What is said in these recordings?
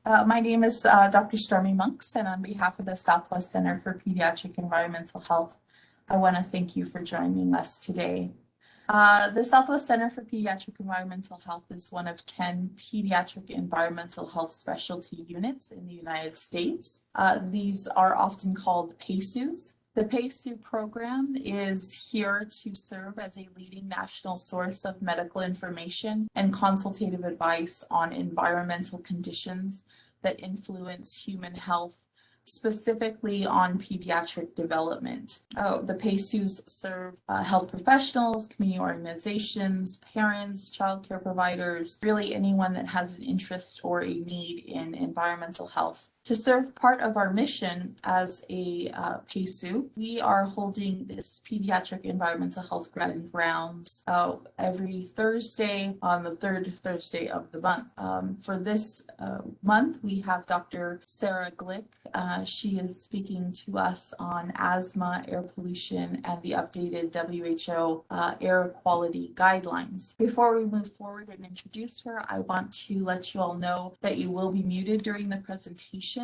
My name is Dr. Stormy Monks, and on behalf of the Southwest Center for Pediatric Environmental Health, I want to thank you for joining us today. The Southwest Center for Pediatric Environmental Health is one of 10 pediatric environmental health specialty units in the United States. These are often called PACUs. The PACU program is here to serve as a leading national source of medical information and consultative advice on environmental conditions that influence human health, specifically on pediatric development. The PACUs serve health professionals, community organizations, parents, childcare providers, really anyone that has an interest or a need in environmental health. To serve part of our mission as a PACU, we are holding this Pediatric Environmental Health Grand Rounds every Thursday on the third Thursday of the month. For this month, we have Dr. Sarah Glick. She is speaking to us on asthma, air pollution, and the updated WHO air quality guidelines. Before we move forward and introduce her, I want to let you all know that you will be muted during the presentation.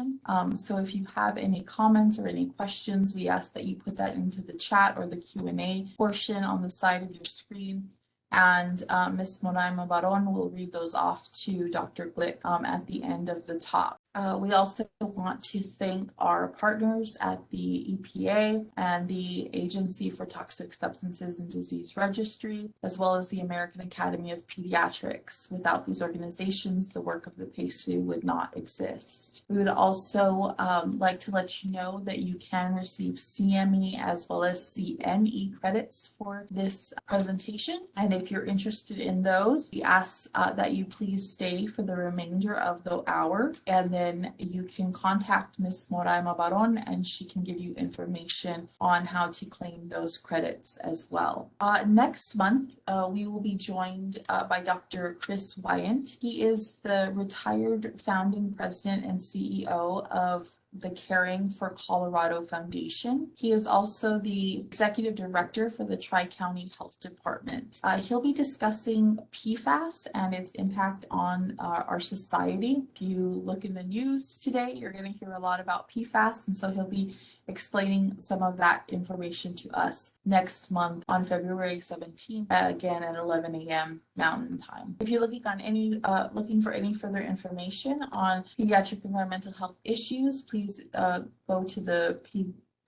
So if you have any comments or any questions, we ask that you put that into the chat or the Q&A portion on the side of your screen. And Ms. Moraima Baron will read those off to Dr. Glick at the end of the talk. We also want to thank our partners at the EPA and the Agency for Toxic Substances and Disease Registry, as well as the American Academy of Pediatrics. Without these organizations, the work of the PACU would not exist. We would also like to let you know that you can receive CME as well as CNE credits for this presentation. And if you're interested in those, we ask that you please stay for the remainder of the hour, and then you can contact Ms. Moraima Baron and she can give you information on how to claim those credits as well. Next month, we will be joined by Dr. Chris Wyant. He is the retired founding president and CEO of the Caring for Colorado Foundation. He is also the executive director for the Tri-County Health Department. He'll be discussing PFAS and its impact on our society. If you look in the news today, you're going to hear a lot about PFAS, and so he'll be explaining some of that information to us next month on February 17th, again at 11 a.m. Mountain Time. If you're looking for any further information on pediatric environmental health issues, please go to the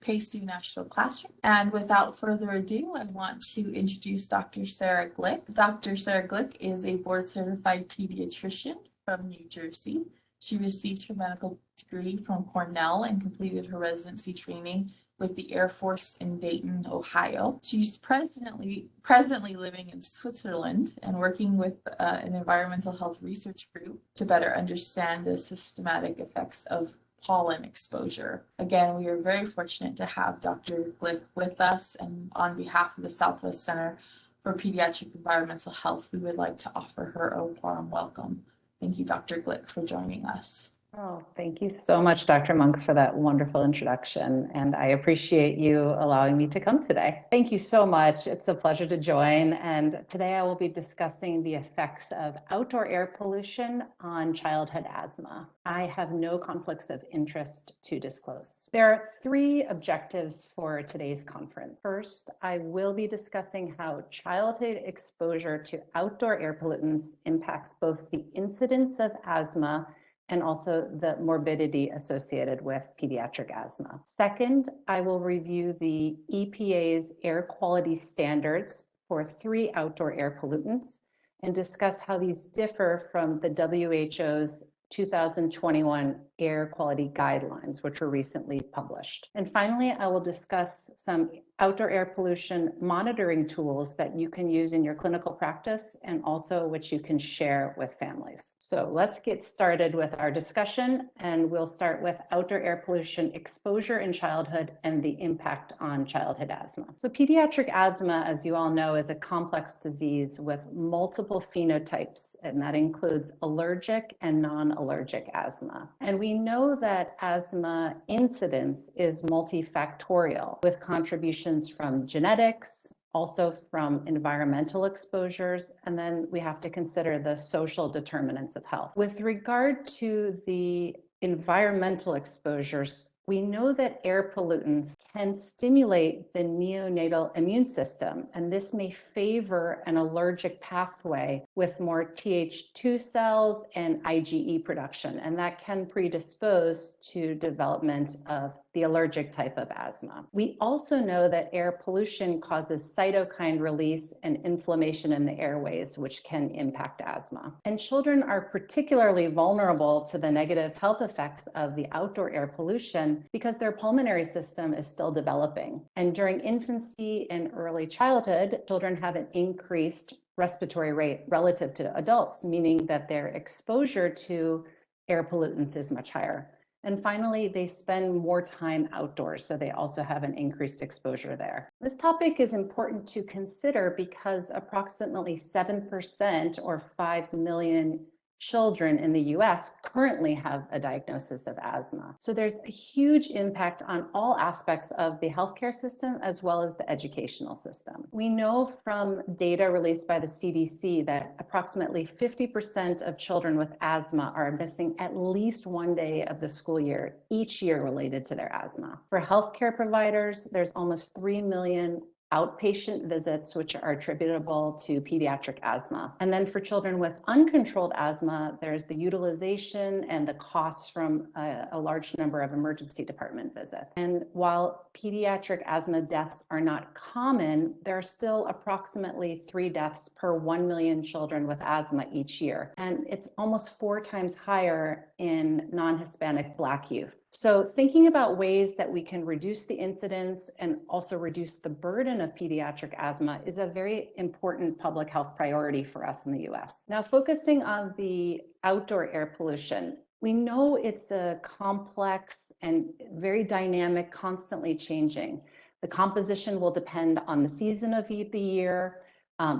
PACU National Classroom. And without further ado, I want to introduce Dr. Sarah Glick. Dr. Sarah Glick is a board-certified pediatrician from New Jersey. She received her medical degree from Cornell and completed her residency training with the Air Force in Dayton, Ohio. She's presently living in Switzerland and working with an environmental health research group to better understand the systematic effects of pollen exposure. Again, we are very fortunate to have Dr. Glick with us, and on behalf of the Southwest Center for Pediatric Environmental Health, we would like to offer her a warm welcome. Thank you, Dr. Glick, for joining us. Oh, thank you so much, Dr. Monks, for that wonderful introduction, and I appreciate you allowing me to come today. Thank you so much. It's a pleasure to join, and today I will be discussing the effects of outdoor air pollution on childhood asthma. I have no conflicts of interest to disclose. There are three objectives for today's conference. First, I will be discussing how childhood exposure to outdoor air pollutants impacts both the incidence of asthma and also the morbidity associated with pediatric asthma. Second, I will review the EPA's air quality standards for 3 outdoor air pollutants and discuss how these differ from the WHO's 2021 air quality guidelines, which were recently published. And finally, I will discuss some outdoor air pollution monitoring tools that you can use in your clinical practice and also which you can share with families. So let's get started with our discussion, and we'll start with outdoor air pollution exposure in childhood and the impact on childhood asthma. So pediatric asthma, as you all know, is a complex disease with multiple phenotypes, and that includes allergic and non-allergic asthma. And we know that asthma incidence is multifactorial with contributions from genetics, also from environmental exposures, and then we have to consider the social determinants of health. With regard to the environmental exposures, we know that air pollutants can stimulate the neonatal immune system, and this may favor an allergic pathway with more Th2 cells and IgE production, and that can predispose to development of the allergic type of asthma. We also know that air pollution causes cytokine release and inflammation in the airways, which can impact asthma. And children are particularly vulnerable to the negative health effects of the outdoor air pollution because their pulmonary system is still developing. And during infancy and early childhood, children have an increased respiratory rate relative to adults, meaning that their exposure to air pollutants is much higher. And finally, they spend more time outdoors, so they also have an increased exposure there. This topic is important to consider because approximately 7% or 5 million children in the US currently have a diagnosis of asthma. So there's a huge impact on all aspects of the healthcare system as well as the educational system. We know from data released by the CDC that approximately 50% of children with asthma are missing at least one day of the school year each year related to their asthma. For healthcare providers, there's almost 3 million outpatient visits, which are attributable to pediatric asthma. And then for children with uncontrolled asthma, there's the utilization and the costs from a large number of emergency department visits. And while pediatric asthma deaths are not common, there are still approximately 3 deaths per 1 million children with asthma each year. And it's almost 4 times higher in non-Hispanic Black youth. So thinking about ways that we can reduce the incidence and also reduce the burden of pediatric asthma is a very important public health priority for us in the US. Now, focusing on the outdoor air pollution, we know it's a complex and very dynamic, constantly changing. The composition will depend on the season of the year,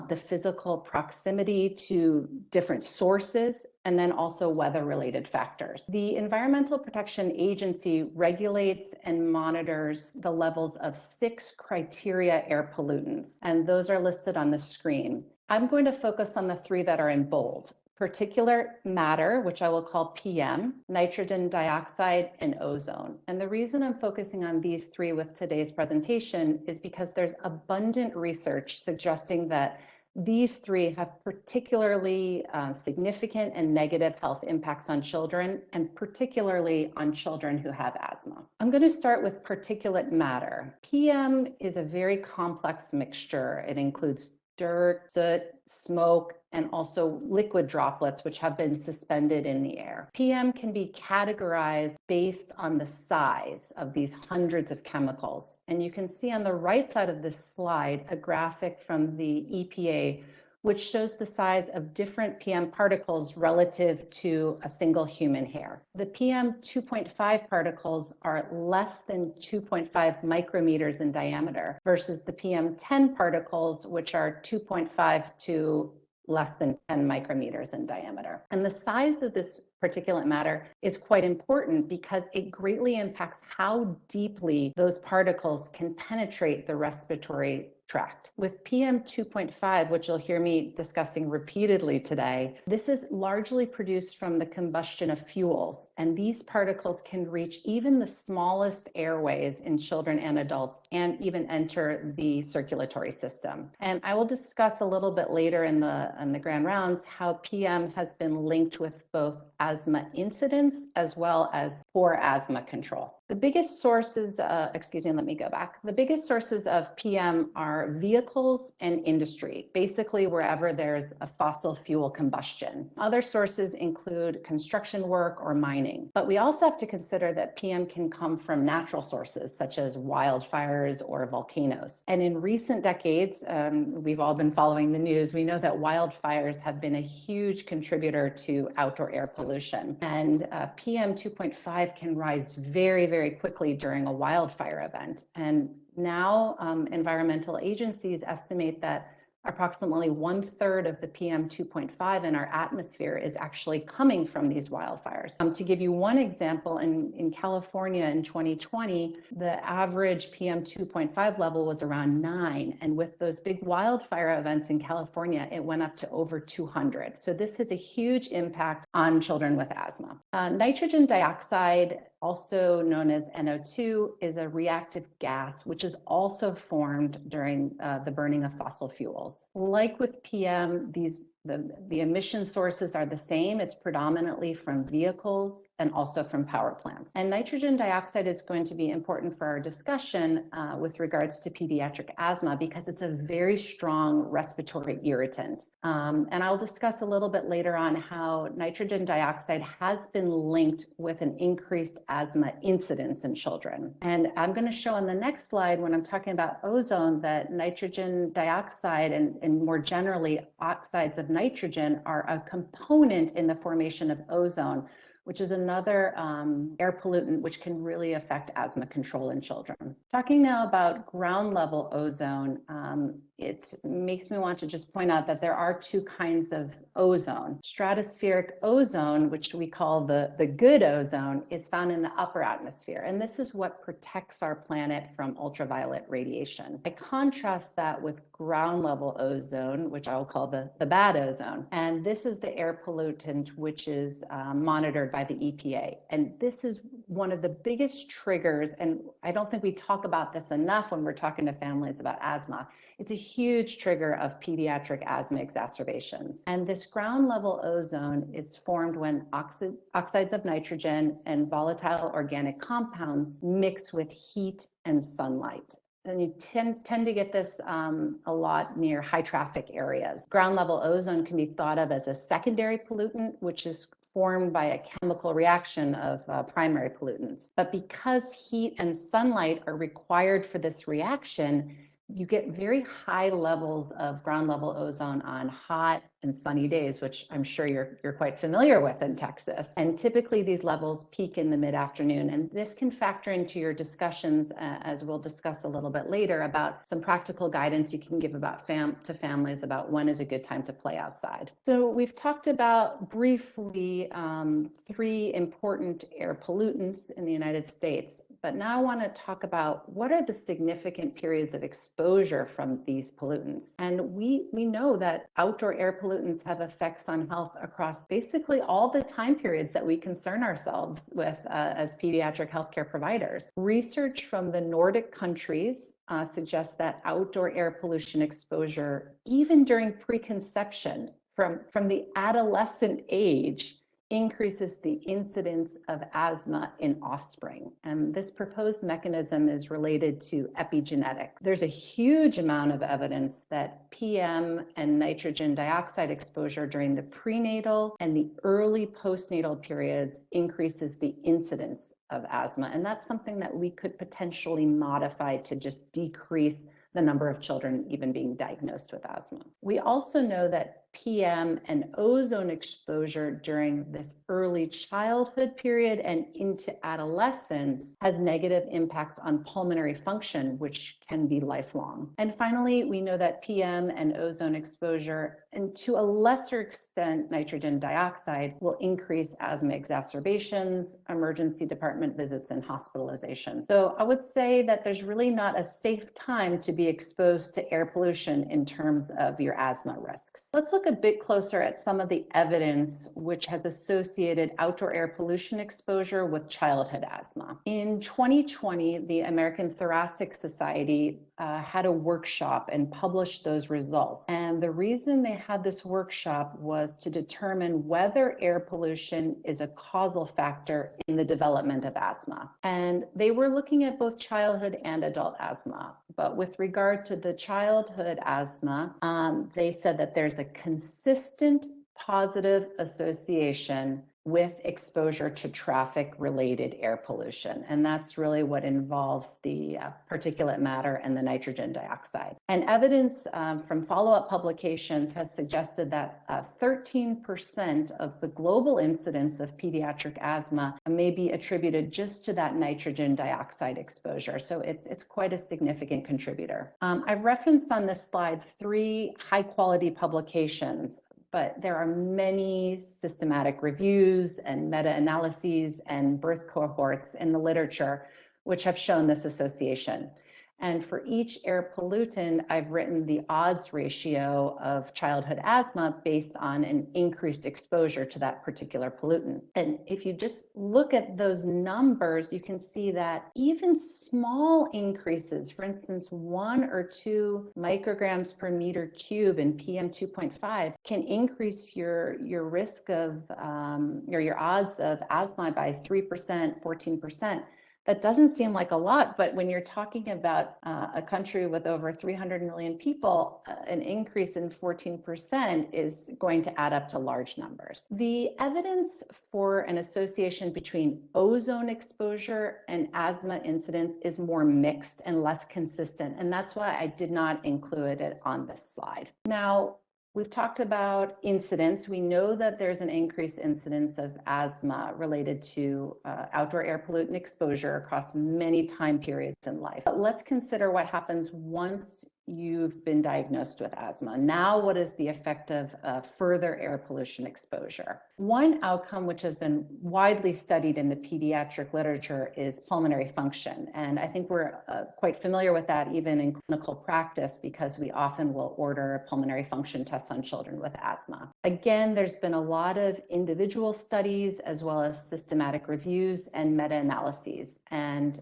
the physical proximity to different sources, and then also weather-related factors. The Environmental Protection Agency regulates and monitors the levels of 6 criteria air pollutants, and those are listed on the screen. I'm going to focus on the 3 that are in bold: particulate matter, which I will call PM, nitrogen dioxide, and ozone. And the reason I'm focusing on these 3 with today's presentation is because there's abundant research suggesting that these 3 have particularly significant and negative health impacts on children, and particularly on children who have asthma. I'm going to start with particulate matter. PM is a very complex mixture. It includes dirt, soot, smoke, and also liquid droplets, which have been suspended in the air. PM can be categorized based on the size of these hundreds of chemicals. And you can see on the right side of this slide a graphic from the EPA, which shows the size of different PM particles relative to a single human hair. The PM 2.5 particles are less than 2.5 micrometers in diameter versus the PM 10 particles, which are 2.5 to less than 10 micrometers in diameter. And the size of this particulate matter is quite important because it greatly impacts how deeply those particles can penetrate the respiratory tract. With PM 2.5, which you'll hear me discussing repeatedly today, this is largely produced from the combustion of fuels, and these particles can reach even the smallest airways in children and adults and even enter the circulatory system. And I will discuss a little bit later in the grand rounds how PM has been linked with both asthma incidence as well as poor asthma control. The biggest sources, The biggest sources of PM are vehicles and industry, basically wherever there's a fossil fuel combustion. Other sources include construction work or mining. But we also have to consider that PM can come from natural sources such as wildfires or volcanoes. And in recent decades, we've all been following the news, we know that wildfires have been a huge contributor to outdoor air pollution. And PM 2.5 can rise very, very quickly during a wildfire event. And now environmental agencies estimate that Approximately 1/3 of the PM 2.5 in our atmosphere is actually coming from these wildfires. To give you one example, in California in 2020, the average PM 2.5 level was around 9. And with those big wildfire events in California, it went up to over 200. So this has a huge impact on children with asthma. Nitrogen dioxide, also known as NO2, is a reactive gas, which is also formed during the burning of fossil fuels. Like with PM, the emission sources are the same. It's predominantly from vehicles and also from power plants. And nitrogen dioxide is going to be important for our discussion with regards to pediatric asthma because it's a very strong respiratory irritant. And I'll discuss a little bit later on how nitrogen dioxide has been linked with an increased asthma incidence in children. And I'm going to show on the next slide when I'm talking about ozone that nitrogen dioxide and more generally oxides of nitrogen are a component in the formation of ozone, which is another air pollutant which can really affect asthma control in children. Talking now about ground level ozone, it makes me want to just point out that there are two kinds of ozone. Stratospheric ozone, which we call the good ozone, is found in the upper atmosphere, and this is what protects our planet from ultraviolet radiation. I contrast that with ground level ozone, which I will call the bad ozone, and this is the air pollutant which is monitored by the EPA. And this is one of the biggest triggers, and I don't think we talk about this enough when we're talking to families about asthma. It's a huge trigger of pediatric asthma exacerbations. And this ground level ozone is formed when oxides of nitrogen and volatile organic compounds mix with heat and sunlight. And you tend to get this a lot near high traffic areas. Ground level ozone can be thought of as a secondary pollutant, which is formed by a chemical reaction of primary pollutants. But because heat and sunlight are required for this reaction, you get very high levels of ground level ozone on hot and sunny days, which I'm sure you're quite familiar with in Texas. And typically these levels peak in the mid-afternoon. And this can factor into your discussions, as we'll discuss a little bit later, about some practical guidance you can give about to families about when is a good time to play outside. So we've talked about briefly 3 important air pollutants in the United States. But now I want to talk about what are the significant periods of exposure from these pollutants. And we know that outdoor air pollutants have effects on health across basically all the time periods that we concern ourselves with as pediatric healthcare providers. Research from the Nordic countries suggests that outdoor air pollution exposure, even during preconception, from the adolescent age, increases the incidence of asthma in offspring. And this proposed mechanism is related to epigenetics. There's a huge amount of evidence that PM and nitrogen dioxide exposure during the prenatal and the early postnatal periods increases the incidence of asthma. And that's something that we could potentially modify to just decrease the number of children even being diagnosed with asthma. We also know that PM and ozone exposure during this early childhood period and into adolescence has negative impacts on pulmonary function, which can be lifelong. And finally, we know that PM and ozone exposure, and to a lesser extent, nitrogen dioxide, will increase asthma exacerbations, emergency department visits, and hospitalization. So I would say that there's really not a safe time to be exposed to air pollution in terms of your asthma risks. Let's look a bit closer at some of the evidence which has associated outdoor air pollution exposure with childhood asthma. In 2020, the American Thoracic Society had a workshop and published those results. And the reason they had this workshop was to determine whether air pollution is a causal factor in the development of asthma. And they were looking at both childhood and adult asthma. But with regard to the childhood asthma, they said that there's a consistent positive association with exposure to traffic-related air pollution. And that's really what involves the particulate matter and the nitrogen dioxide. And evidence from follow-up publications has suggested that 13% of the global incidence of pediatric asthma may be attributed just to that nitrogen dioxide exposure. So it's quite a significant contributor. I've referenced on this slide 3 high-quality publications, but there are many systematic reviews and meta-analyses and birth cohorts in the literature which have shown this association. And for each air pollutant, I've written the odds ratio of childhood asthma based on an increased exposure to that particular pollutant. And if you just look at those numbers, you can see that even small increases, for instance, 1 or 2 micrograms per meter cube in PM 2.5 can increase your risk of, or your odds of asthma by 3%, 14%. That doesn't seem like a lot, but when you're talking about a country with over 300 million people, an increase in 14% is going to add up to large numbers. The evidence for an association between ozone exposure and asthma incidence is more mixed and less consistent, and that's why I did not include it on this slide. Now, we've talked about incidence. We know that there's an increased incidence of asthma related to outdoor air pollutant exposure across many time periods in life. But let's consider what happens once you've been diagnosed with asthma. Now, what is the effect of further air pollution exposure? One outcome which has been widely studied in the pediatric literature is pulmonary function. And I think we're quite familiar with that even in clinical practice because we often will order pulmonary function tests on children with asthma. Again, there's been a lot of individual studies as well as systematic reviews and meta-analyses. And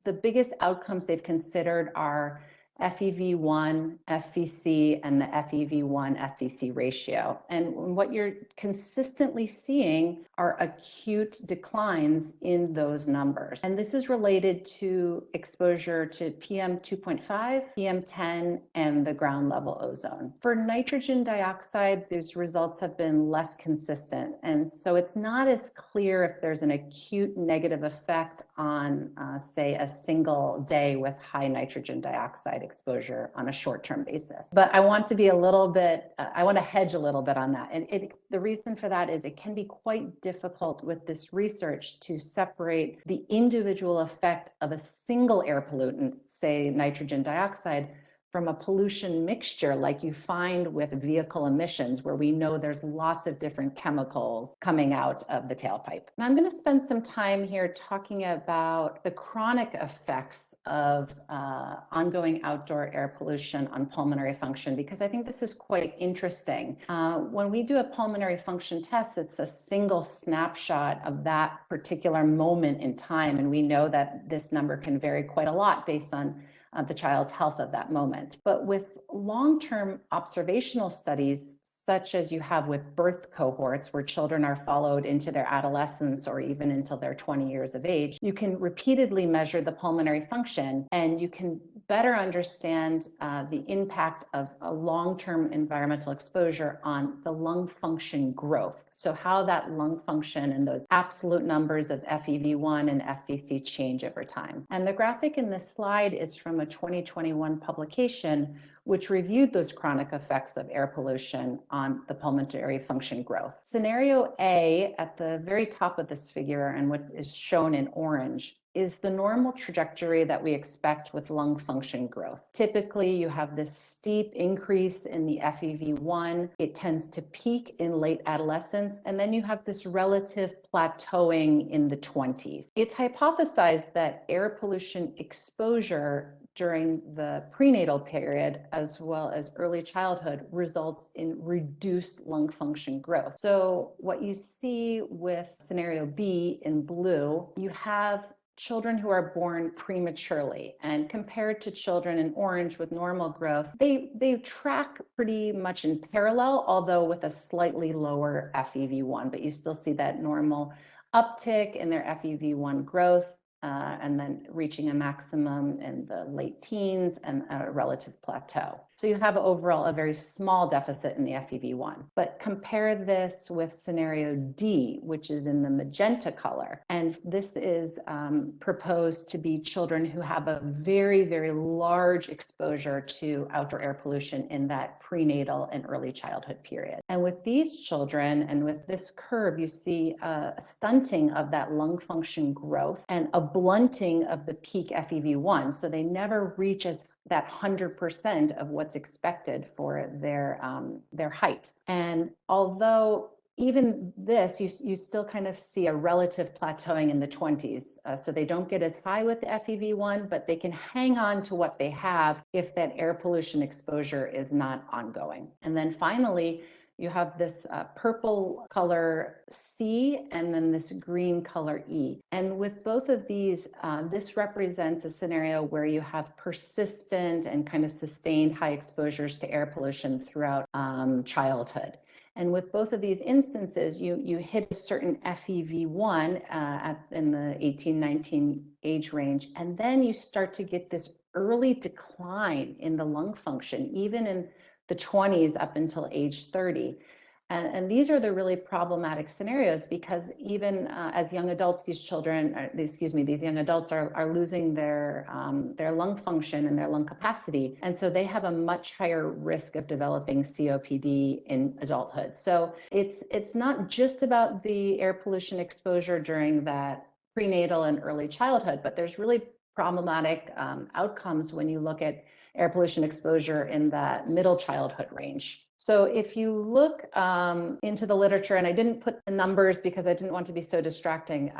the biggest outcomes they've considered are FEV1, FVC, and the FEV1 FVC ratio. And what you're consistently seeing are acute declines in those numbers. And this is related to exposure to PM 2.5, PM 10, and the ground level ozone. For nitrogen dioxide, these results have been less consistent. And so it's not as clear if there's an acute negative effect on, say, a single day with high nitrogen dioxide exposure on a short-term basis. But I want to be a little bit, I want to hedge a little bit on that. And the reason for that is it can be quite difficult with this research to separate the individual effect of a single air pollutant, say nitrogen dioxide, from a pollution mixture like you find with vehicle emissions, where we know there's lots of different chemicals coming out of the tailpipe. And I'm going to spend some time here talking about the chronic effects of ongoing outdoor air pollution on pulmonary function, because I think this is quite interesting. When we do a pulmonary function test, it's a single snapshot of that particular moment in time, and we know that this number can vary quite a lot based on the child's health of that moment. But with long-term observational studies, such as you have with birth cohorts, where children are followed into their adolescence or even until they're 20 years of age, you can repeatedly measure the pulmonary function, and you can better understand the impact of a long-term environmental exposure on the lung function growth. So how that lung function and those absolute numbers of FEV1 and FVC change over time. And the graphic in this slide is from a 2021 publication which reviewed those chronic effects of air pollution on the pulmonary function growth. Scenario A at the very top of this figure, and what is shown in orange, is the normal trajectory that we expect with lung function growth. Typically, you have this steep increase in the FEV1. It tends to peak in late adolescence, and then you have this relative plateauing in the 20s. It's hypothesized that air pollution exposure during the prenatal period, as well as early childhood, results in reduced lung function growth. So what you see with scenario B in blue, you have children who are born prematurely, and compared to children in orange with normal growth, they track pretty much in parallel, although with a slightly lower FEV1, but you still see that normal uptick in their FEV1 growth. and then reaching a maximum in the late teens and a relative plateau. So you have overall a very small deficit in the FEV1. But compare this with scenario D, which is in the magenta color. And this is proposed to be children who have a very, very large exposure to outdoor air pollution in that prenatal and early childhood period. And with these children and with this curve, you see a stunting of that lung function growth and a blunting of the peak FEV1. So they never reach as that 100% of what's expected for their height. And although even this, you still kind of see a relative plateauing in the 20s. So they don't get as high with the FEV1, but they can hang on to what they have if that air pollution exposure is not ongoing. And then finally, you have this purple color C and then this green color E. And with both of these, this represents a scenario where you have persistent and kind of sustained high exposures to air pollution throughout childhood. And with both of these instances, you hit a certain FEV1 in the 18-19 age range, and then you start to get this early decline in the lung function, even in the 20s up until age 30. And these are the really problematic scenarios because even as young adults, these young adults are losing their lung function and their lung capacity. And so they have a much higher risk of developing COPD in adulthood. So it's not just about the air pollution exposure during that prenatal and early childhood, but there's really problematic outcomes when you look at air pollution exposure in that middle childhood range. So if you look into the literature, and I didn't put the numbers because I didn't want to be so distracting,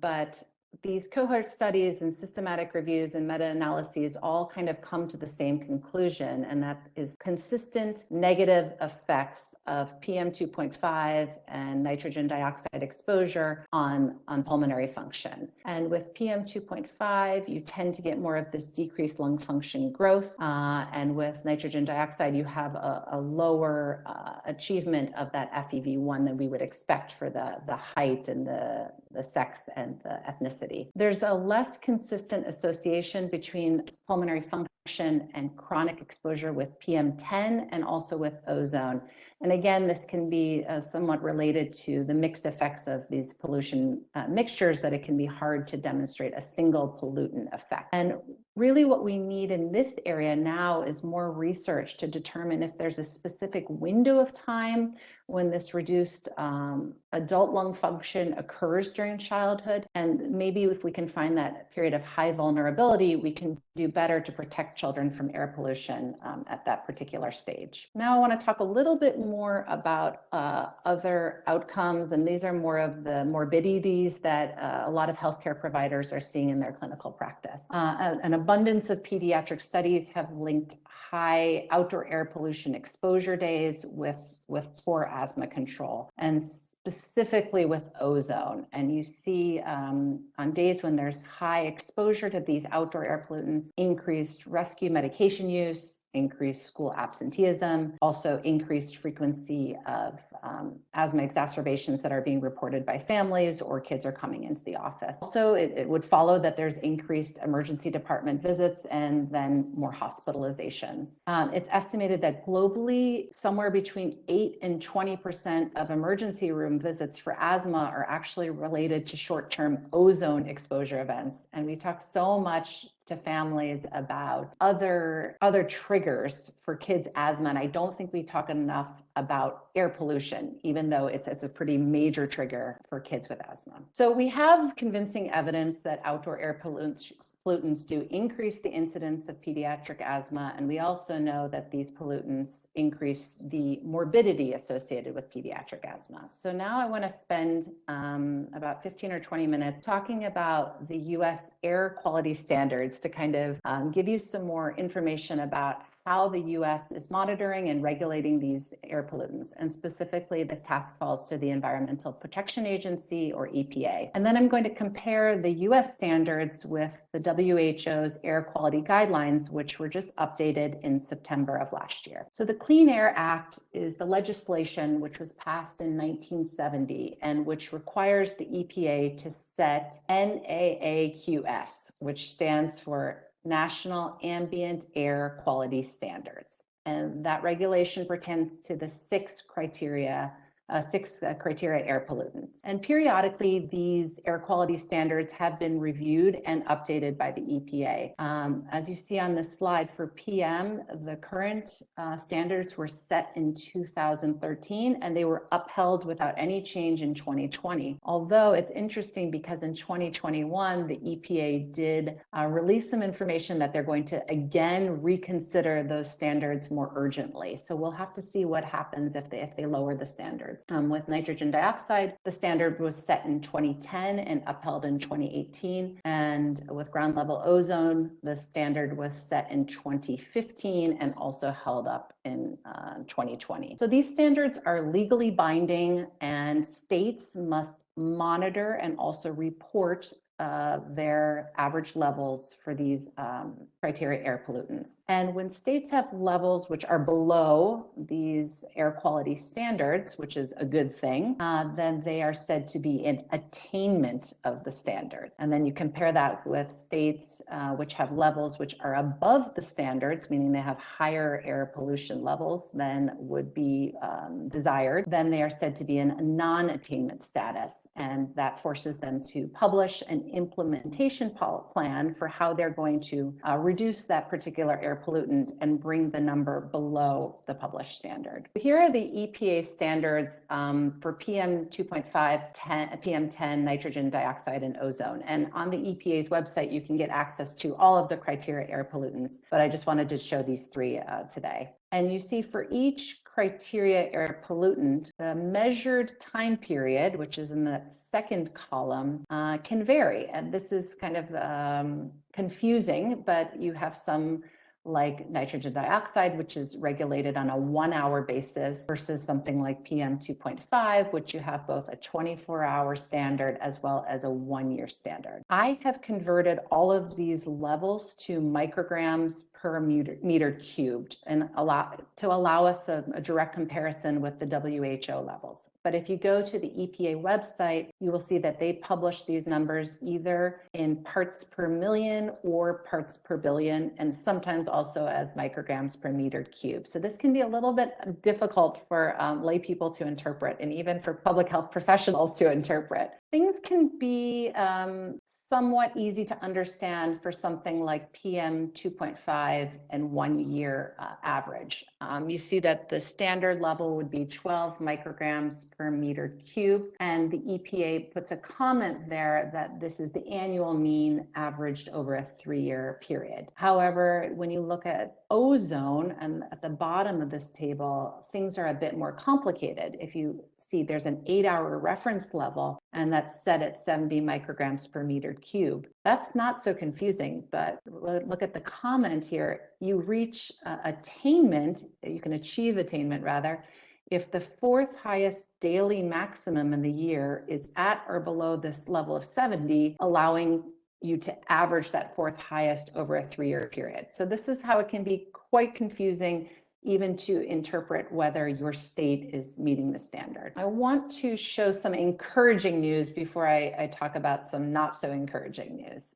but these cohort studies and systematic reviews and meta-analyses all kind of come to the same conclusion, and that is consistent negative effects of PM2.5 and nitrogen dioxide exposure on pulmonary function. And with PM2.5, you tend to get more of this decreased lung function growth, and with nitrogen dioxide, you have a lower achievement of that FEV1 than we would expect for the height and the sex and the ethnicity. There's a less consistent association between pulmonary function and chronic exposure with PM10 and also with ozone. And again, this can be somewhat related to the mixed effects of these pollution mixtures, that it can be hard to demonstrate a single pollutant effect. And really what we need in this area now is more research to determine if there's a specific window of time when this reduced adult lung function occurs during childhood. And maybe if we can find that period of high vulnerability, we can do better to protect children from air pollution at that particular stage. Now I want to talk a little bit more about other outcomes, and these are more of the morbidities that a lot of healthcare providers are seeing in their clinical practice. An abundance of pediatric studies have linked high outdoor air pollution exposure days with poor asthma control, and specifically with ozone. And you see on days when there's high exposure to these outdoor air pollutants, increased rescue medication use, increased school absenteeism, also increased frequency of asthma exacerbations that are being reported by families or kids are coming into the office. Also, it would follow that there's increased emergency department visits and then more hospitalizations. It's estimated that globally, somewhere between 8 and 20% of emergency room visits for asthma are actually related to short-term ozone exposure events. And we talk so much to families about other triggers for kids' asthma, and I don't think we talk enough about air pollution, even though it's a pretty major trigger for kids with asthma. So we have convincing evidence that outdoor air pollutants do increase the incidence of pediatric asthma, and we also know that these pollutants increase the morbidity associated with pediatric asthma. So now I want to spend about 15 or 20 minutes talking about the US air quality standards to kind of give you some more information about how the U.S. is monitoring and regulating these air pollutants. And specifically, this task falls to the Environmental Protection Agency, or EPA. And then I'm going to compare the U.S. standards with the WHO's air quality guidelines, which were just updated in September of last year. So the Clean Air Act is the legislation which was passed in 1970 and which requires the EPA to set NAAQS, which stands for National Ambient Air Quality Standards. And that regulation pertains to the six criteria air pollutants. And periodically, these air quality standards have been reviewed and updated by the EPA. As you see on this slide, for PM, the current standards were set in 2013, and they were upheld without any change in 2020. Although it's interesting because in 2021, the EPA did release some information that they're going to again reconsider those standards more urgently. So we'll have to see what happens if they lower the standards. With nitrogen dioxide, the standard was set in 2010 and upheld in 2018. And with ground level ozone, the standard was set in 2015 and also held up in 2020. So these standards are legally binding, and states must monitor and also report their average levels for these criteria air pollutants. And when states have levels which are below these air quality standards, which is a good thing, then they are said to be in attainment of the standard. And then you compare that with states which have levels which are above the standards, meaning they have higher air pollution levels than would be desired, then they are said to be in a non-attainment status. And that forces them to publish an implementation plan for how they're going to reduce that particular air pollutant and bring the number below the published standard. Here are the EPA standards for PM 2.5, PM10, nitrogen dioxide, and ozone. And on the EPA's website, you can get access to all of the criteria air pollutants, but I just wanted to show these three today. And you see for each criteria air pollutant, the measured time period, which is in the second column, can vary. And this is kind of confusing, but you have some like nitrogen dioxide, which is regulated on a 1-hour basis, versus something like PM 2.5, which you have both a 24-hour standard as well as a 1-year standard. I have converted all of these levels to micrograms per meter cubed and allow us a direct comparison with the WHO levels. But if you go to the EPA website, you will see that they publish these numbers either in parts per million or parts per billion, and sometimes also as micrograms per meter cubed. So this can be a little bit difficult for lay people to interpret, and even for public health professionals to interpret. Things can be somewhat easy to understand for something like PM 2.5 and 1-year average. You see that the standard level would be 12 micrograms per meter cube, and the EPA puts a comment there that this is the annual mean averaged over a 3-year period. However, when you look at ozone, and at the bottom of this table, things are a bit more complicated. If you see, there's an 8-hour reference level, and that's set at 70 micrograms per meter cube. That's not so confusing, but look at the comment here. You reach attainment, you can achieve attainment rather, if the fourth highest daily maximum in the year is at or below this level of 70, allowing you to average that fourth highest over a 3-year period. So this is how it can be quite confusing even to interpret whether your state is meeting the standard. I want to show some encouraging news before I talk about some not so encouraging news.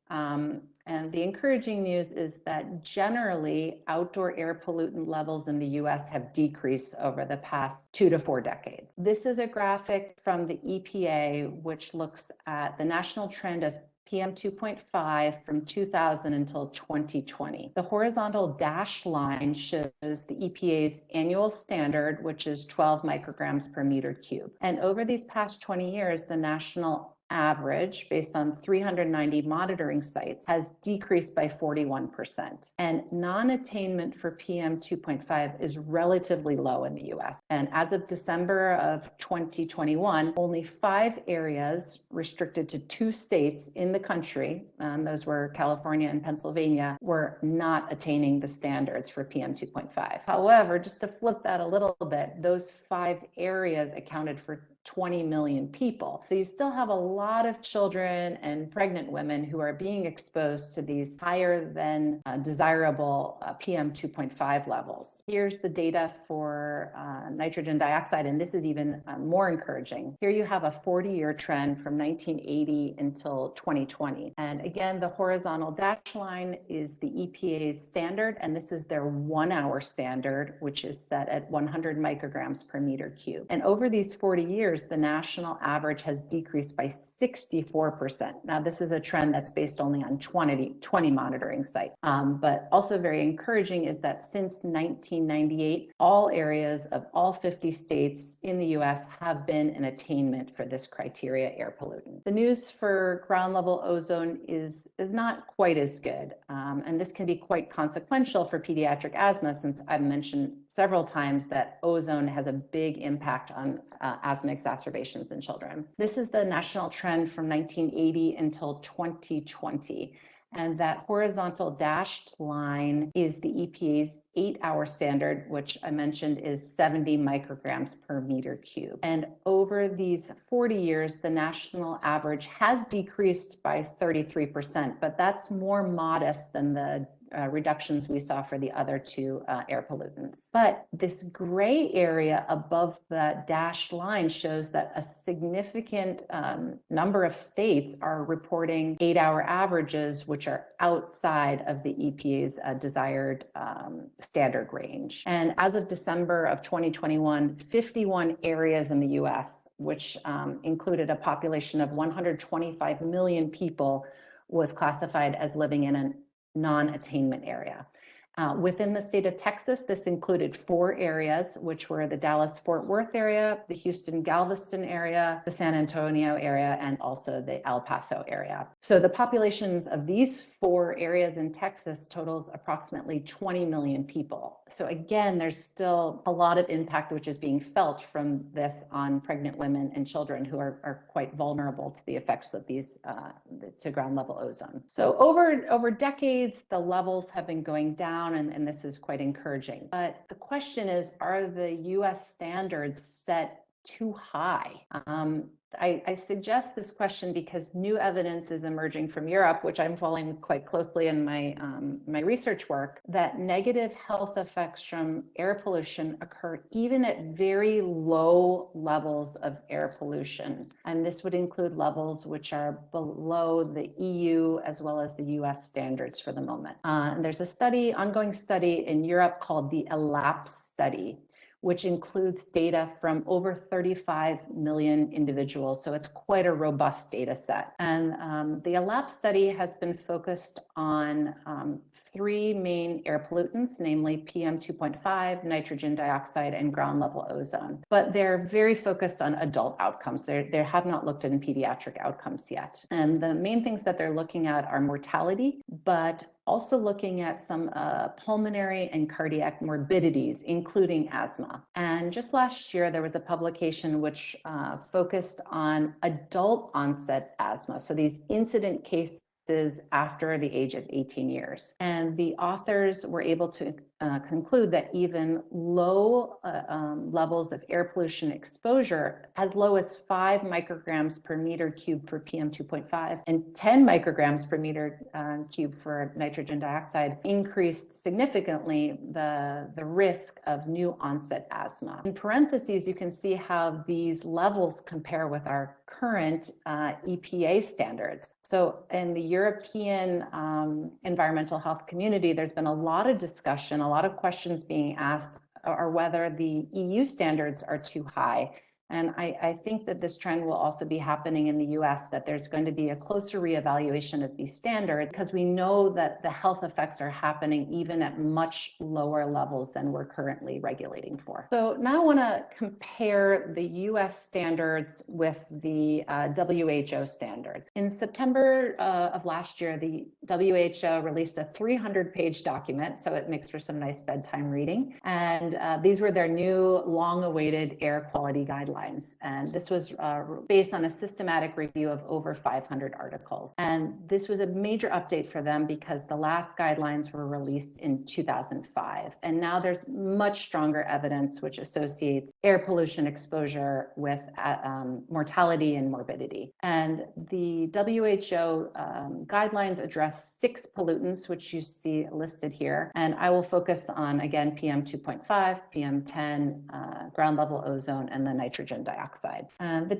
And the encouraging news is that generally outdoor air pollutant levels in the US have decreased over the past 2 to 4 decades. This is a graphic from the EPA, which looks at the national trend of PM 2.5 from 2000 until 2020. The horizontal dashed line shows the EPA's annual standard, which is 12 micrograms per meter cube. And over these past 20 years, the national average, based on 390 monitoring sites, has decreased by 41%. And non-attainment for PM 2.5 is relatively low in the US. And as of December of 2021, only 5 areas restricted to 2 states in the country, those were California and Pennsylvania, were not attaining the standards for PM 2.5. However, just to flip that a little bit, those 5 areas accounted for 20 million people. So you still have a lot of children and pregnant women who are being exposed to these higher than desirable PM 2.5 levels. Here's the data for nitrogen dioxide, and this is even more encouraging. Here you have a 40-year trend from 1980 until 2020. And again, the horizontal dashed line is the EPA's standard, and this is their 1-hour standard, which is set at 100 micrograms per meter cube. And over these 40 years, the national average has decreased by 64%. Now, this is a trend that's based only on 20 monitoring sites. But also very encouraging is that since 1998, all areas of all 50 states in the US have been in attainment for this criteria air pollutant. The news for ground level ozone is not quite as good. And this can be quite consequential for pediatric asthma, since I've mentioned several times that ozone has a big impact on asthma exacerbations in children. This is the national trend from 1980 until 2020. And that horizontal dashed line is the EPA's 8-hour standard, which I mentioned is 70 micrograms per meter cube. And over these 40 years, the national average has decreased by 33%, but that's more modest than the reductions we saw for the other 2 air pollutants. But this gray area above the dashed line shows that a significant number of states are reporting 8-hour averages, which are outside of the EPA's desired standard range. And as of December of 2021, 51 areas in the US, which included a population of 125 million people, was classified as living in a non-attainment area. Within the state of Texas, this included 4 areas, which were the Dallas-Fort Worth area, the Houston-Galveston area, the San Antonio area, and also the El Paso area. So the populations of these 4 areas in Texas totals approximately 20 million people. So again, there's still a lot of impact which is being felt from this on pregnant women and children who are quite vulnerable to the effects of these to ground level ozone. So over decades, the levels have been going down, and this is quite encouraging. But the question is, are the US standards set too high? I suggest this question because new evidence is emerging from Europe, which I'm following quite closely in my research work, that negative health effects from air pollution occur even at very low levels of air pollution. And this would include levels which are below the EU as well as the US standards for the moment. And there's a ongoing study in Europe called the ELAPSE study, which includes data from over 35 million individuals. So it's quite a robust data set. And the ELAPSE study has been focused on 3 main air pollutants, namely PM 2.5, nitrogen dioxide, and ground level ozone. But they're very focused on adult outcomes. They have not looked at pediatric outcomes yet. And the main things that they're looking at are mortality, but also looking at some pulmonary and cardiac morbidities, including asthma. And just last year, there was a publication which focused on adult onset asthma. So these incident cases after the age of 18 years. And the authors were able to conclude that even low levels of air pollution exposure, as low as 5 micrograms per meter cube for PM 2.5 and 10 micrograms per meter cube for nitrogen dioxide, increased significantly the risk of new onset asthma. In parentheses, you can see how these levels compare with our current EPA standards. So in the European environmental health community, there's been a lot of discussion, a lot of questions being asked are whether the EU standards are too high. And I think that this trend will also be happening in the US, that there's going to be a closer reevaluation of these standards because we know that the health effects are happening even at much lower levels than we're currently regulating for. So now I want to compare the US standards with the WHO standards. In September of last year, the WHO released a 300-page document, so it makes for some nice bedtime reading. And these were their new long-awaited air quality guidelines. And this was based on a systematic review of over 500 articles. And this was a major update for them because the last guidelines were released in 2005. And now there's much stronger evidence which associates air pollution exposure with mortality and morbidity. And the WHO guidelines address 6 pollutants, which you see listed here. And I will focus on, again, PM 2.5, PM 10, ground level ozone, and the nitrogen dioxide. The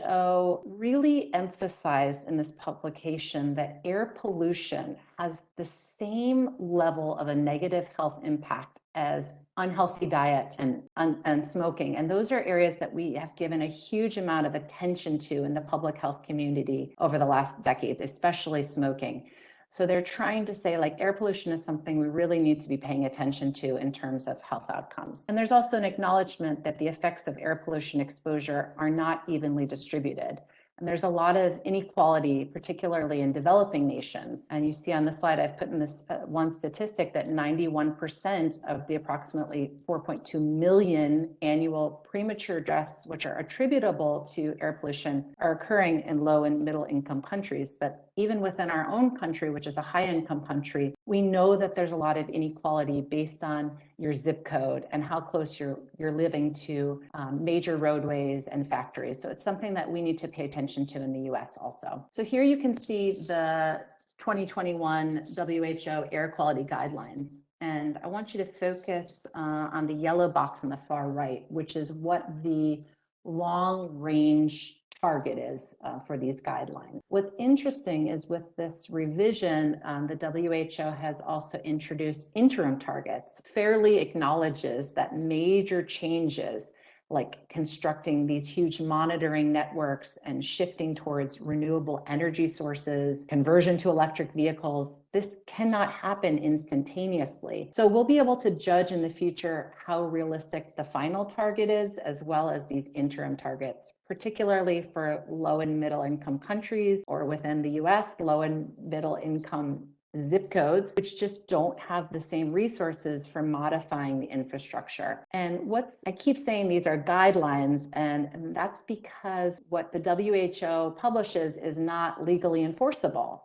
WHO really emphasized in this publication that air pollution has the same level of a negative health impact as unhealthy diet and smoking. And those are areas that we have given a huge amount of attention to in the public health community over the last decades, especially smoking. So they're trying to say, like, air pollution is something we really need to be paying attention to in terms of health outcomes. And there's also an acknowledgement that the effects of air pollution exposure are not evenly distributed. And there's a lot of inequality, particularly in developing nations. And you see on the slide, I've put in this one statistic that 91% of the approximately 4.2 million annual premature deaths, which are attributable to air pollution, are occurring in low and middle income countries. But even within our own country, which is a high income country, we know that there's a lot of inequality based on your zip code and how close you're living to major roadways and factories. So it's something that we need to pay attention to in the US also. So here you can see the 2021 WHO air quality guidelines. And I want you to focus on the yellow box on the far right, which is what the long range target is for these guidelines. What's interesting is with this revision, the WHO has also introduced interim targets, fairly acknowledges that major changes like constructing these huge monitoring networks and shifting towards renewable energy sources, conversion to electric vehicles, this cannot happen instantaneously. So we'll be able to judge in the future how realistic the final target is, as well as these interim targets, particularly for low and middle income countries, or within the US, low and middle income zip codes, which just don't have the same resources for modifying the infrastructure. And I keep saying these are guidelines, and that's because what the WHO publishes is not legally enforceable.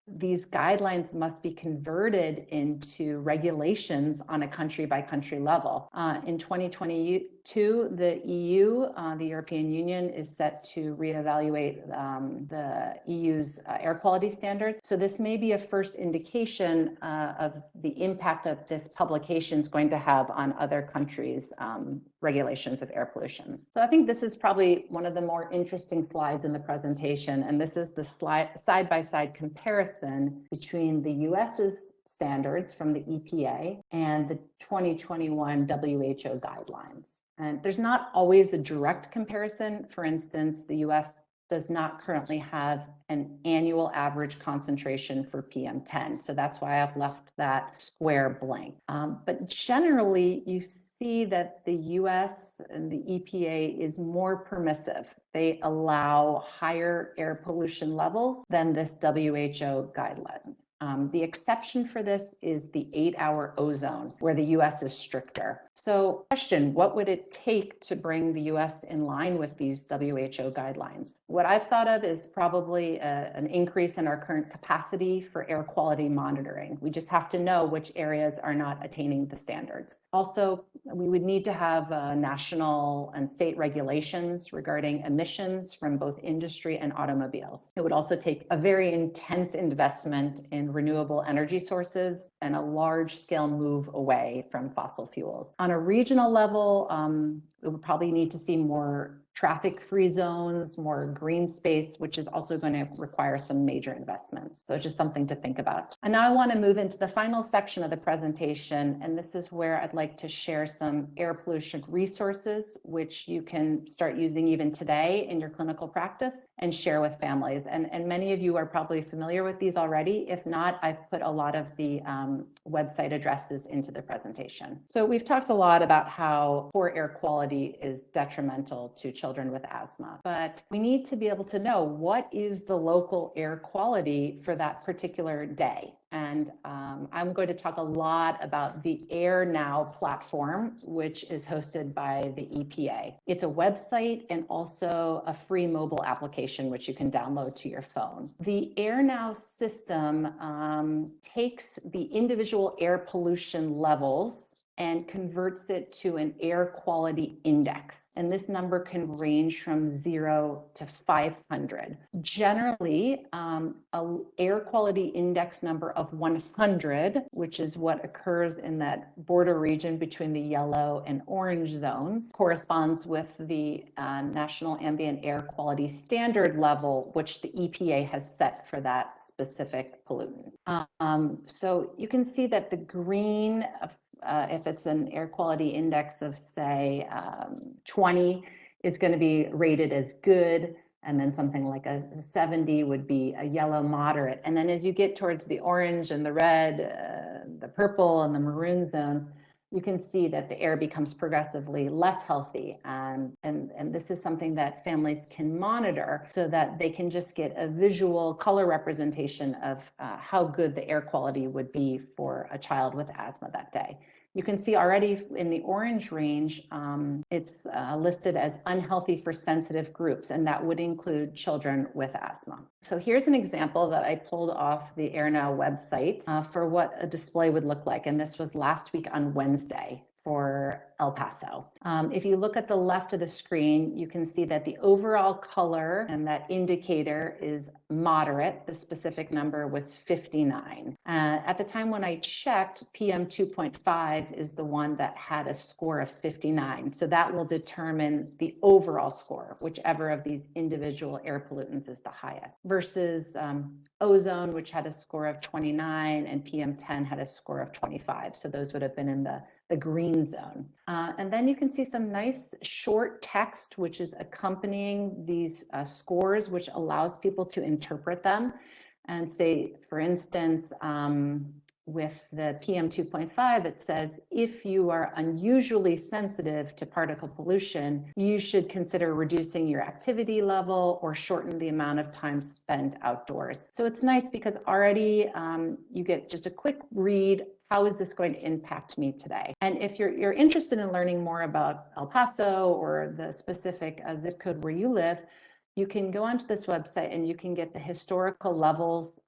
These guidelines must be converted into regulations on a country by country level. In 2022, the EU, the European Union, is set to reevaluate the EU's air quality standards. So this may be a first indication of the impact that this publication is going to have on other countries' regulations of air pollution. So I think this is probably one of the more interesting slides in the presentation, and this is the side-by-side comparison between the US's standards from the EPA and the 2021 WHO guidelines. And there's not always a direct comparison. For instance, the US does not currently have an annual average concentration for PM10. So that's why I've left that square blank. But generally, you see that the US and the EPA is more permissive. They allow higher air pollution levels than this WHO guideline. The exception for this is the 8-hour ozone, where the US is stricter. So question, what would it take to bring the US in line with these WHO guidelines? What I've thought of is probably an increase in our current capacity for air quality monitoring. We just have to know which areas are not attaining the standards. Also, we would need to have national and state regulations regarding emissions from both industry and automobiles. It would also take a very intense investment in renewable energy sources and a large-scale move away from fossil fuels. On a regional level, We would probably need to see more traffic-free zones, more green space, which is also going to require some major investments. So just something to think about. And now I want to move into the final section of the presentation, and this is where I'd like to share some air pollution resources, which you can start using even today in your clinical practice and share with families. And many of you are probably familiar with these already. If not, I've put a lot of the website addresses into the presentation. So we've talked a lot about how poor air quality is detrimental to children with asthma, but we need to be able to know what is the local air quality for that particular day. And I'm going to talk a lot about the Air Now platform, which is hosted by the EPA. It's a website and also a free mobile application, which you can download to your phone. The Air Now system takes the individual air pollution levels and converts it to an air quality index. And this number can range from 0 to 500. Generally, an air quality index number of 100, which is what occurs in that border region between the yellow and orange zones, corresponds with the National Ambient Air Quality Standard level, which the EPA has set for that specific pollutant. So you can see that the green, if it's an air quality index of, say, 20, is going to be rated as good. And then something like a 70 would be a yellow moderate. And then as you get towards the orange and the red, the purple and the maroon zones, you can see that the air becomes progressively less healthy. And this is something that families can monitor so that they can just get a visual color representation of how good the air quality would be for a child with asthma that day. You can see already in the orange range, it's listed as unhealthy for sensitive groups, and that would include children with asthma. So here's an example that I pulled off the AirNow website for what a display would look like. And this was last week on Wednesday for El Paso. If you look at the left of the screen, you can see that the overall color and that indicator is moderate. The specific number was 59. At the time when I checked, PM 2.5 is the one that had a score of 59. So that will determine the overall score, whichever of these individual air pollutants is the highest, versus ozone, which had a score of 29, and PM 10 had a score of 25. So those would have been in the green zone. And then you can see some nice short text, which is accompanying these scores, which allows people to interpret them and say, for instance, with the PM 2.5, it says, if you are unusually sensitive to particle pollution, you should consider reducing your activity level or shorten the amount of time spent outdoors. So it's nice because already you get just a quick read. How is this going to impact me today? And if you're interested in learning more about El Paso or the specific zip code where you live, you can go onto this website and you can get the historical levels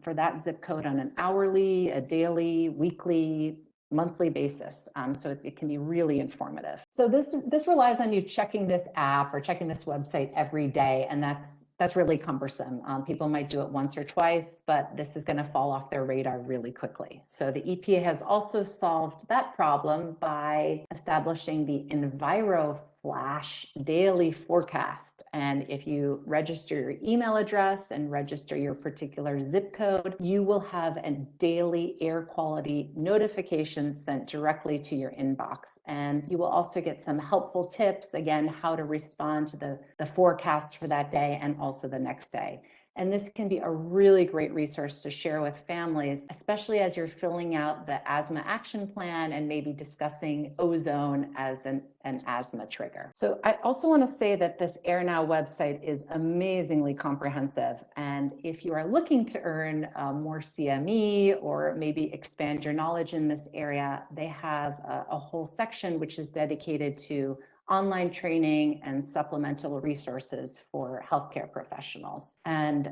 for that zip code on an hourly, a daily, weekly, monthly basis. So it can be really informative. So this relies on you checking this app or checking this website every day, and that's really cumbersome. People might do it once or twice, but this is going to fall off their radar really quickly. So the EPA has also solved that problem by establishing the EnviroFlash daily forecast. And if you register your email address and register your particular zip code, you will have a daily air quality notification sent directly to your inbox. And you will also get some helpful tips, again, how to respond to the forecast for that day and also the next day. And this can be a really great resource to share with families, especially as you're filling out the asthma action plan and maybe discussing ozone as an asthma trigger. So I also want to say that this AirNow website is amazingly comprehensive. And if you are looking to earn more CME or maybe expand your knowledge in this area, they have a whole section which is dedicated to online training and supplemental resources for healthcare professionals. And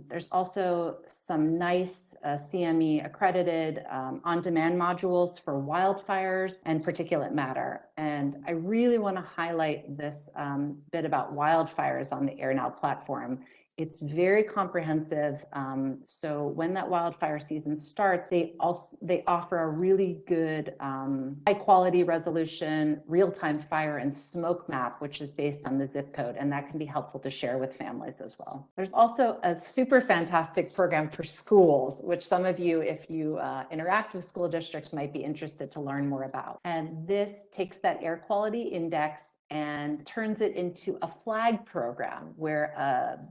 there's also some nice CME accredited on-demand modules for wildfires and particulate matter. And I really want to highlight this bit about wildfires on the AirNow platform. It's very comprehensive. So when that wildfire season starts, they offer a really good high quality resolution, real-time fire and smoke map, which is based on the zip code, and that can be helpful to share with families as well. There's also a super fantastic program for schools, which some of you, if you interact with school districts, might be interested to learn more about. And this takes that air quality index and turns it into a flag program where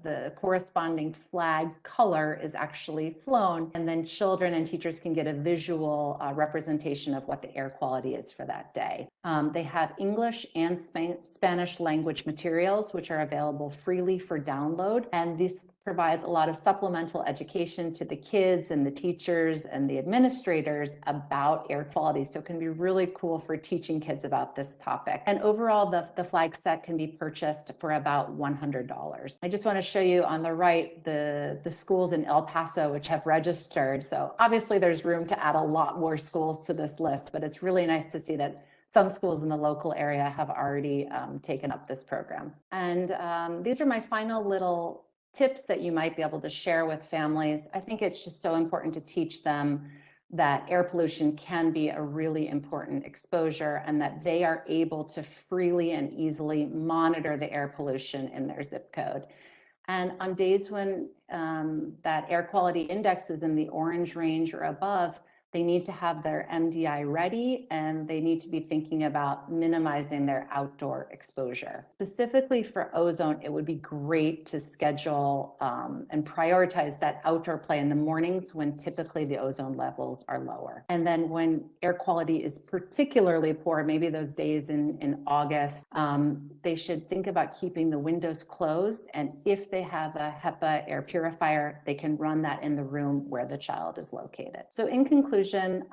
the corresponding flag color is actually flown, and then children and teachers can get a visual representation of what the air quality is for that day. They have English and Spanish language materials, which are available freely for download, and this provides a lot of supplemental education to the kids and the teachers and the administrators about air quality. So it can be really cool for teaching kids about this topic. And overall, the flag set can be purchased for about $100. I just want to show you on the right the schools in El Paso which have registered. So obviously there's room to add a lot more schools to this list, but it's really nice to see that some schools in the local area have already taken up this program. And these are my final little tips that you might be able to share with families. I think it's just so important to teach them that air pollution can be a really important exposure and that they are able to freely and easily monitor the air pollution in their zip code. And on days when that air quality index is in the orange range or above, they need to have their MDI ready, and they need to be thinking about minimizing their outdoor exposure. Specifically for ozone, it would be great to schedule and prioritize that outdoor play in the mornings when typically the ozone levels are lower. And then when air quality is particularly poor, maybe those days in August, they should think about keeping the windows closed. And if they have a HEPA air purifier, they can run that in the room where the child is located. So in conclusion,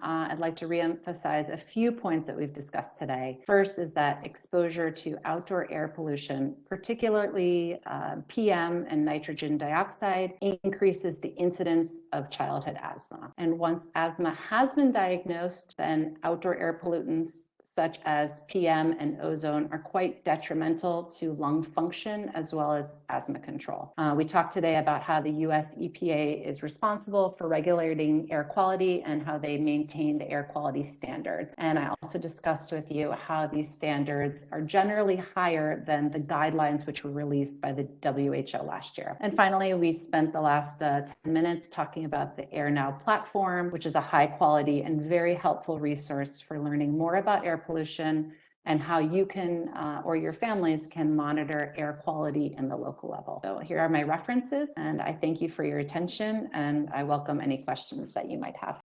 I'd like to reemphasize a few points that we've discussed today. First is that exposure to outdoor air pollution, particularly PM and nitrogen dioxide, increases the incidence of childhood asthma. And once asthma has been diagnosed, then outdoor air pollutants such as PM and ozone are quite detrimental to lung function as well as asthma control. We talked today about how the US EPA is responsible for regulating air quality and how they maintain the air quality standards. And I also discussed with you how these standards are generally higher than the guidelines which were released by the WHO last year. And finally, we spent the last 10 minutes talking about the AirNow platform, which is a high quality and very helpful resource for learning more about air pollution and how you can or your families can monitor air quality in the local level. So here are my references, and I thank you for your attention, and I welcome any questions that you might have.